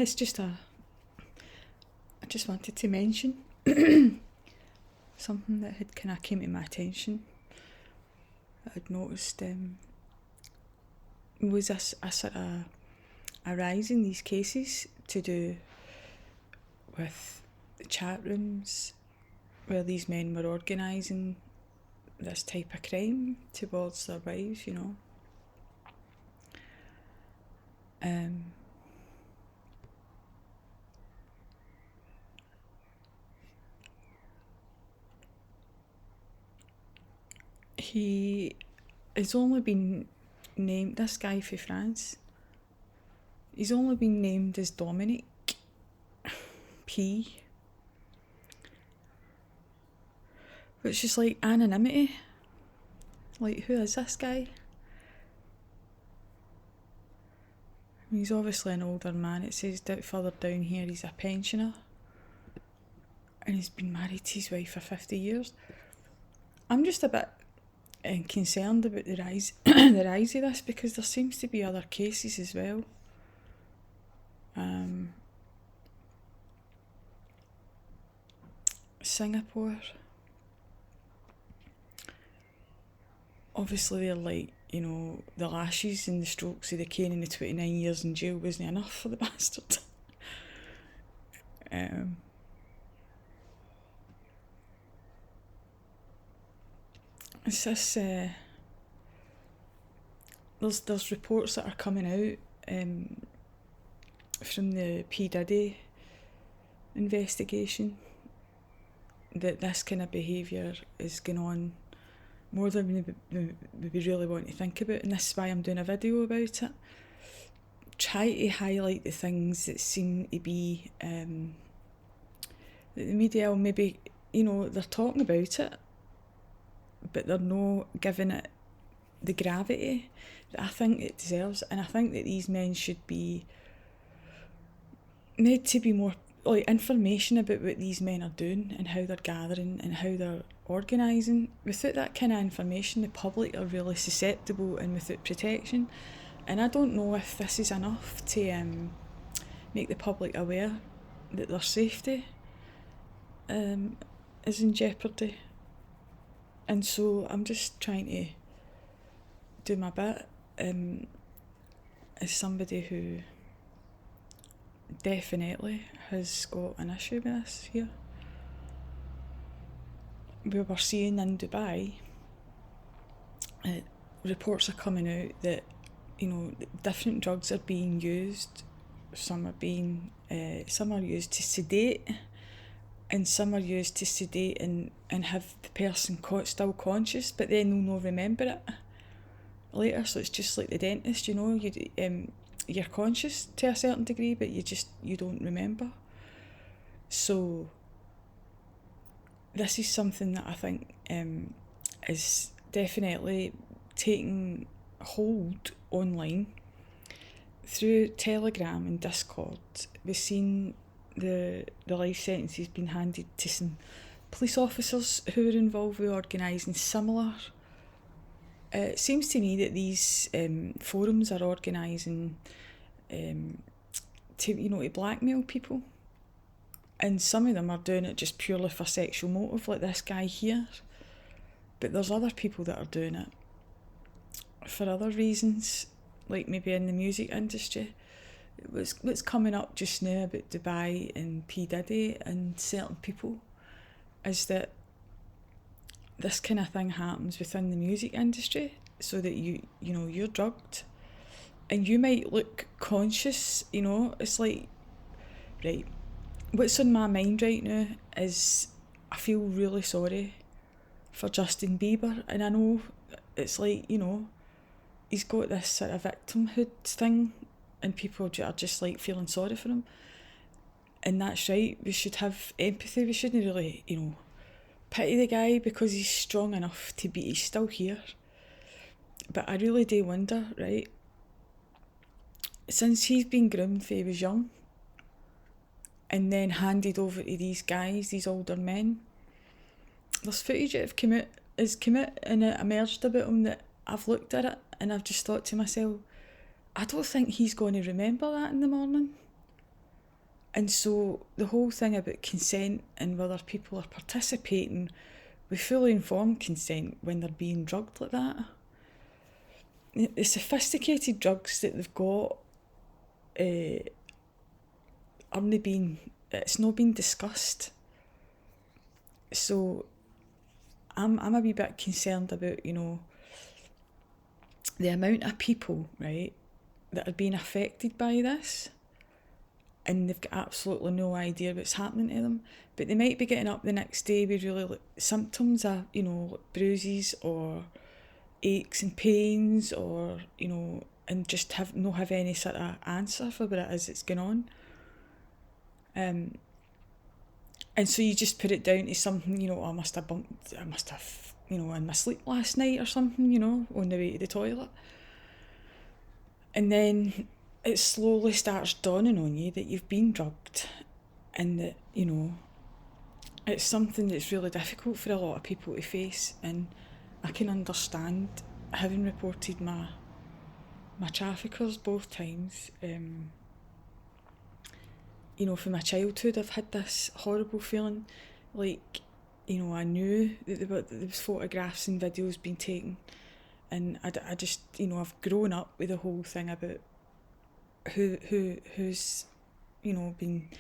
it's just I just wanted to mention something that had kind of came to my attention. I'd noticed was a sort of a rise in these cases to do with the chat rooms where these men were organising this type of crime towards their wives, you know. He has only been named, this guy for France, he's only been named as Dominic P. Which is like anonymity. Like, who is this guy? He's obviously an older man. It says that further down here he's a pensioner. And he's been married to his wife for 50 years. I'm just a bit concerned about the rise the rise of this, because there seems to be other cases as well. Singapore. Obviously they're like, you know, the lashes and the strokes of the cane and the 29 years in jail wasn't enough for the bastard. It's this, there's reports that are coming out from the P. Diddy investigation that this kind of behaviour is going on more than we really want to think about, and this is why I'm doing a video about it. Try to highlight the things that seem to be that the media, maybe, you know, they're talking about it, but they're not giving it the gravity that I think it deserves. And I think that these men should be made to be more, like, information about what these men are doing and how they're gathering and how they're organising. Without that kind of information, the public are really susceptible and without protection. And I don't know if this is enough to make the public aware that their safety is in jeopardy. And so I'm just trying to do my bit as somebody who definitely has got an issue with this here. We were seeing in Dubai, reports are coming out that, you know, different drugs are being used. Some are used to sedate, and some are used to sedate and have the person still conscious, but then they'll not remember it later. So it's just like the dentist, you know, you're conscious to a certain degree, but you don't remember. So this is something that I think is definitely taking hold online through Telegram and Discord. We've seen the life sentences being handed to some police officers who were involved with organising similar. It seems to me that these forums are organising to blackmail people, and some of them are doing it just purely for sexual motive, like this guy here. But there's other people that are doing it for other reasons, like maybe in the music industry. What's coming up just now about Dubai and P. Diddy and certain people is that this kind of thing happens within the music industry, so that you're drugged and you might look conscious, you know. It's like, right, what's on my mind right now is I feel really sorry for Justin Bieber, and I know it's like, you know, he's got this sort of victimhood thing and people are just like feeling sorry for him, and that's right, we should have empathy. We shouldn't really, you know, pity the guy because he's strong enough to be, he's still here. But I really do wonder, right, since he's been groomed when he was young and then handed over to these guys, these older men, there's footage that has come out and it emerged about him that I've looked at it and I've just thought to myself, I don't think he's going to remember that in the morning. And so the whole thing about consent and whether people are participating with fully informed consent when they're being drugged like that. The sophisticated drugs that they've got it's not been discussed. So I'm a wee bit concerned about, you know, the amount of people, right, that are being affected by this, and they've got absolutely no idea what's happening to them. But they might be getting up the next day with really symptoms of, you know, like bruises or aches and pains, or, you know, and just have any sort of answer for what it is that's going on. And so you just put it down to something, you know, I must have, you know, in my sleep last night or something, you know, on the way to the toilet. And then it slowly starts dawning on you that you've been drugged, and that, you know, it's something that's really difficult for a lot of people to face. And I can understand, having reported my traffickers both times. You know, from my childhood, I've had this horrible feeling, like, you know, I knew that there was photographs and videos being taken, and I just, you know, I've grown up with the whole thing about who's, you know, been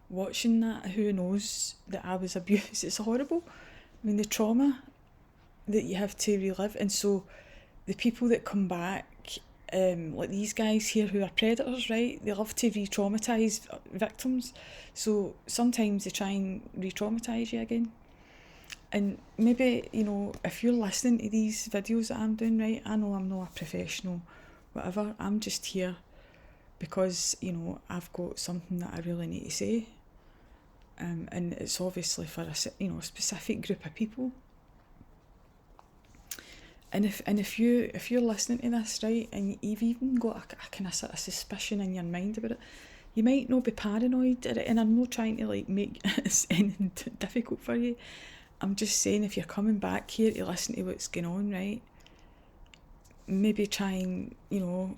watching that, who knows that I was abused. It's horrible. I mean, the trauma that you have to relive. And so the people that come back, like these guys here who are predators, right, they love to re-traumatise victims. So sometimes they try and re-traumatise you again. And maybe, you know, if you're listening to these videos that I'm doing, right, I know I'm not a professional, whatever, I'm just here because, you know, I've got something that I really need to say. And it's obviously for a, you know, specific group of people. And if you're listening to this, right, and you've even got a kind of sort of suspicion in your mind about it, you might not be paranoid, and I'm not trying to like make it anything difficult for you. I'm just saying, if you're coming back here to listen to what's going on, right, maybe try and, you know,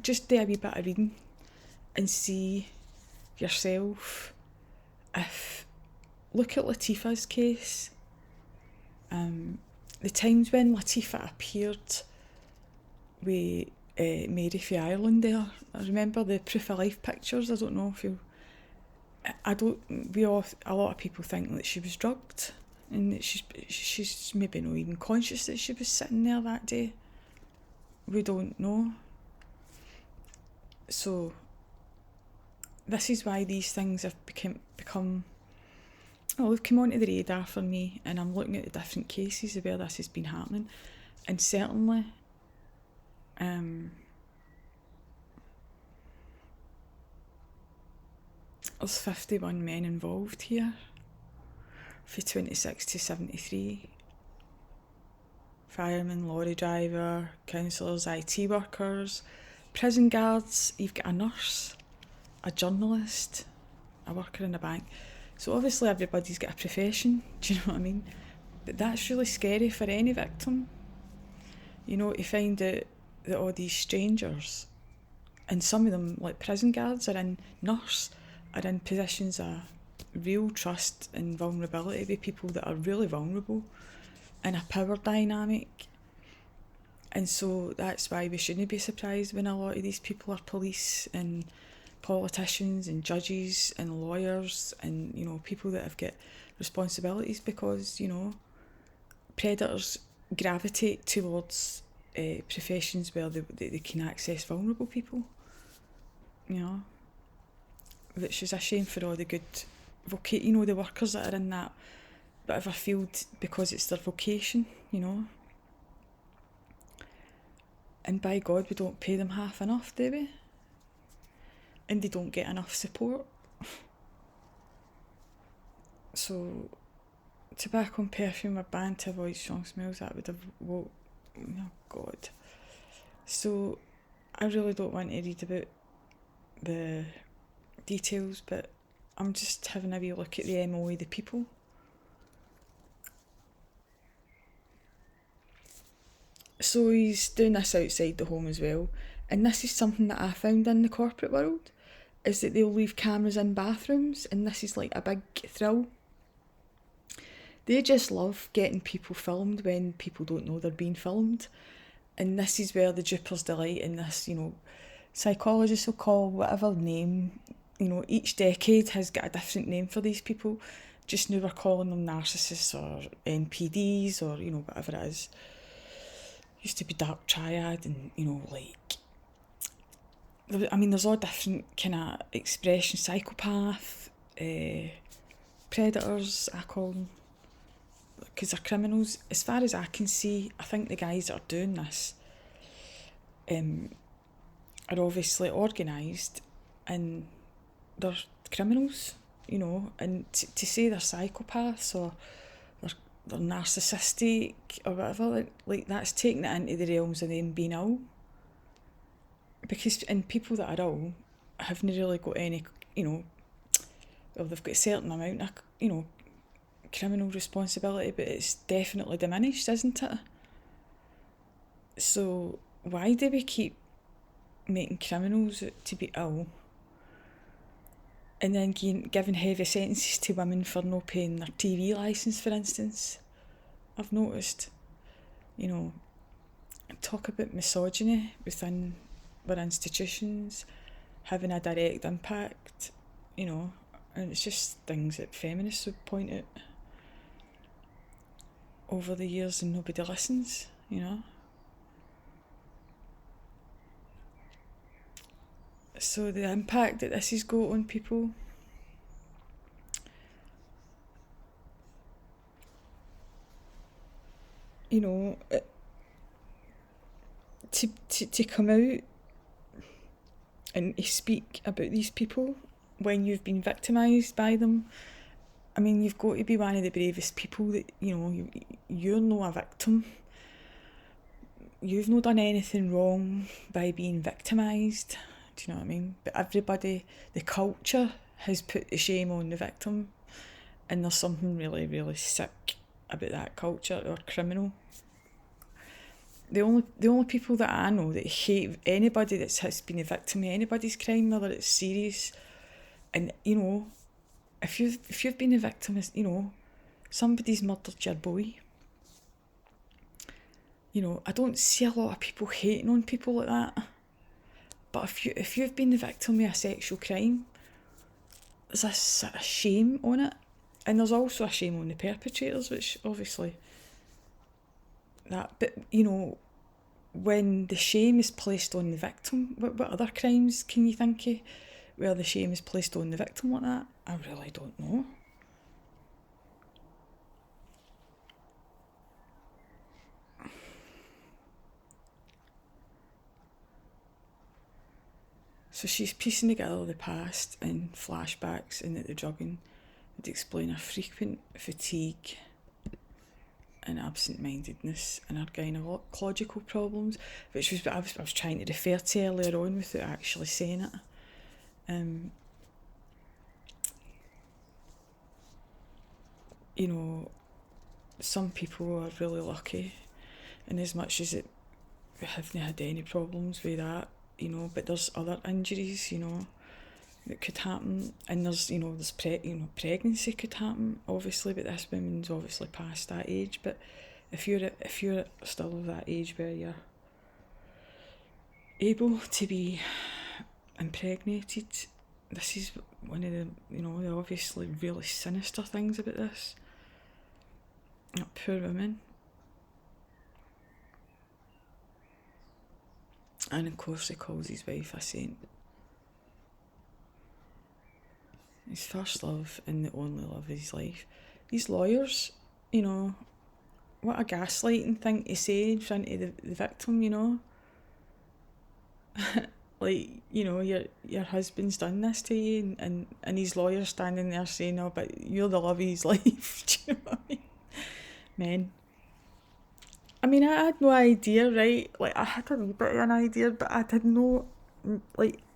just do a wee bit of reading and see yourself. Look at Latifah's case. The times when Latifah appeared with Mary from Ireland there, I remember the proof of life pictures. I don't know if you... a lot of people think that she was drugged, and that she's maybe not even conscious that she was sitting there that day. We don't know. So this is why these things have become they've come onto the radar for me, and I'm looking at the different cases of where this has been happening. And certainly there's 51 men involved here, from 26 to 73. Firemen, lorry driver, counsellors, IT workers, prison guards, you've got a nurse, a journalist, a worker in a bank. So obviously everybody's got a profession, do you know what I mean? But that's really scary for any victim. You know, to find out that all these strangers, and some of them, like prison guards are in positions of real trust and vulnerability with people that are really vulnerable, in a power dynamic. And so that's why we shouldn't be surprised when a lot of these people are police and politicians and judges and lawyers and, you know, people that have got responsibilities, because, you know, predators gravitate towards professions where they can access vulnerable people, you know, which is a shame for all the good you know, the workers that are in that whatever field, because it's their vocation, you know. And by God, we don't pay them half enough, do we? And they don't get enough support. So, tobacco and perfume are banned to avoid strong smells. That would have... oh God. So, I really don't want to read about the details, but I'm just having a wee look at the MO of the people. So he's doing this outside the home as well. And this is something that I found in the corporate world. is that they'll leave cameras in bathrooms, and this is like a big thrill. They just love getting people filmed when people don't know they're being filmed. And this is where the dupers delight in this, psychologists will call whatever name, each decade has got a different name for these people. Just now we're calling them narcissists or NPDs or, whatever it is. Used to be dark triad and, there's all different kind of expressions. Psychopath, predators, I call them, because they're criminals. As far as I can see, I think the guys that are doing this are obviously organised and they're criminals, and to say they're psychopaths or they're narcissistic or whatever, like that's taking it into the realms of them being ill. Because people that are ill haven't really got any, they've got a certain amount of, criminal responsibility, but it's definitely diminished, isn't it? So why do we keep making criminals to be ill and then giving heavy sentences to women for not paying their TV licence, for instance? I've noticed, talk about misogyny within our institutions having a direct impact, and it's just things that feminists would point out over the years and nobody listens, So the impact that this has got on people, to come out and to speak about these people when you've been victimised by them. I mean, you've got to be one of the bravest people that, you're not a victim. You've not done anything wrong by being victimised. Do you know what I mean? But everybody, the culture has put the shame on the victim, and there's something really, really sick about that culture, or criminal. The only people that I know that hate anybody that has been a victim of anybody's crime, whether it's serious, and if you've been a victim of, somebody's murdered your boy. I don't see a lot of people hating on people like that. But if you've been the victim of a sexual crime, there's a sort of shame on it, and there's also a shame on the perpetrators, which obviously that. But when the shame is placed on the victim, what other crimes can you think of where the shame is placed on the victim like that? I really don't know. So she's piecing together the past and flashbacks, and that the drugging would explain her frequent fatigue and absent-mindedness and her gynecological problems, which was what I was trying to refer to earlier on without actually saying it. Some people are really lucky, and as much as we haven't had any problems with that, but there's other injuries, that could happen, and there's pregnancy could happen, obviously, but this woman's obviously past that age. But if you're still of that age where you're able to be impregnated, this is one of the obviously really sinister things about this. That poor woman. And of course he calls his wife a saint. His first love and the only love of his life. These lawyers, what a gaslighting thing to say in front of the victim, like, your husband's done this to you, and his lawyer's standing there saying, oh, but you're the love of his life. Do you know what I mean? Men. I mean, I had no idea, right? Like, I had a wee bit of an idea, but I had no,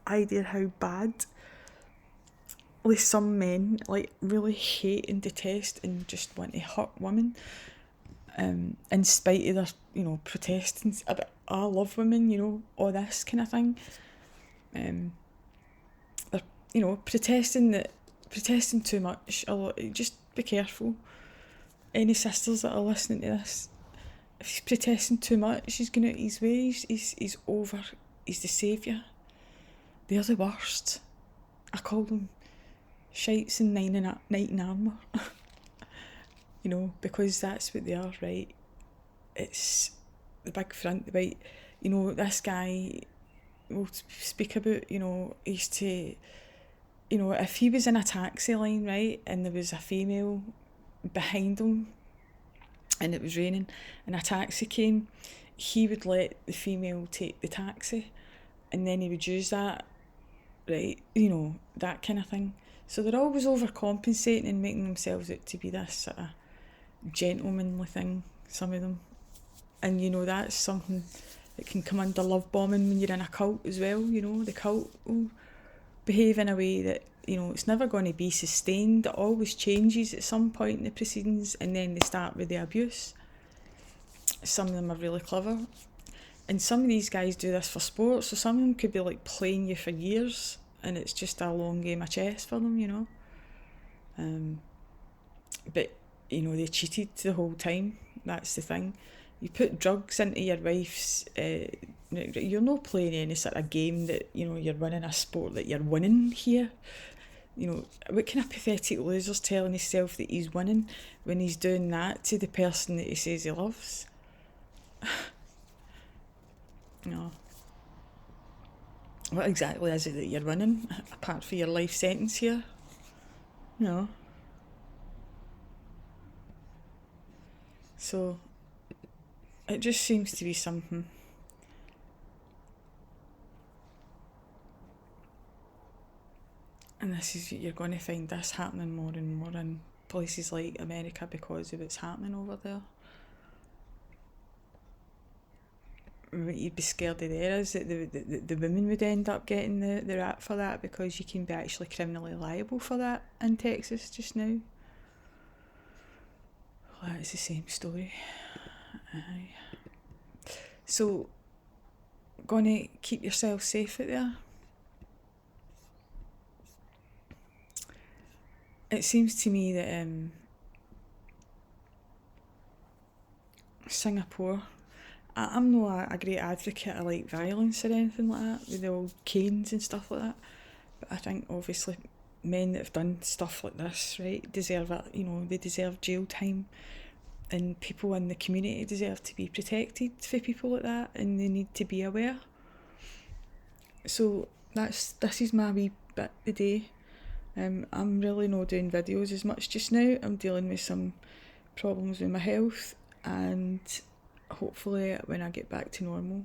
idea how bad, some men, really hate and detest and just want to hurt women, in spite of their, protesting about, I love women, all this kind of thing. They're protesting too much. Just be careful. Any sisters that are listening to this, if he's protesting too much, he's going out his way. He's over. He's the saviour. They're the worst. I call them shites in knight in armour. Because that's what they are, right? It's the big front, the white. This guy will speak about, he used to, if he was in a taxi line, right, and there was a female behind him and it was raining and a taxi came, he would let the female take the taxi and then he would use that, right, that kind of thing. So they're always overcompensating and making themselves out to be this sort of gentlemanly thing, some of them. And that's something that can come under love bombing when you're in a cult as well. The cult will behave in a way that it's never going to be sustained. It always changes at some point in the proceedings, and then they start with the abuse. Some of them are really clever, and some of these guys do this for sport, so some of them could be like playing you for years and it's just a long game of chess for them. But they cheated the whole time. That's the thing. You put drugs into your wife's you're not playing any sort of game that you're winning a sport that you're winning here. What kind of pathetic loser's telling himself that he's winning when he's doing that to the person that he says he loves? No. What exactly is it that you're winning, apart from your life sentence here? No. So, it just seems to be something. And you're going to find this happening more and more in places like America because of what's happening over there. What you'd be scared of there is that the women would end up getting the rap for that, because you can be actually criminally liable for that in Texas just now. Well, it's the same story. So, gonna keep yourself safe out there. It seems to me that Singapore, I'm not a great advocate of like violence or anything like that, with the old canes and stuff like that, but I think obviously men that have done stuff like this, right, deserve it. They deserve jail time, and people in the community deserve to be protected for people like that, and they need to be aware. So this is my wee bit today. I'm really not doing videos as much just now. I'm dealing with some problems with my health, and hopefully when I get back to normal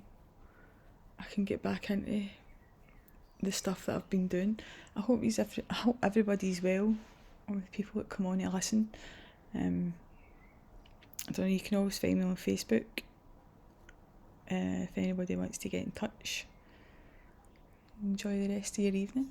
I can get back into the stuff that I've been doing. I hope everybody's well, or the people that come on to listen. I don't know, you can always find me on Facebook if anybody wants to get in touch. Enjoy the rest of your evening.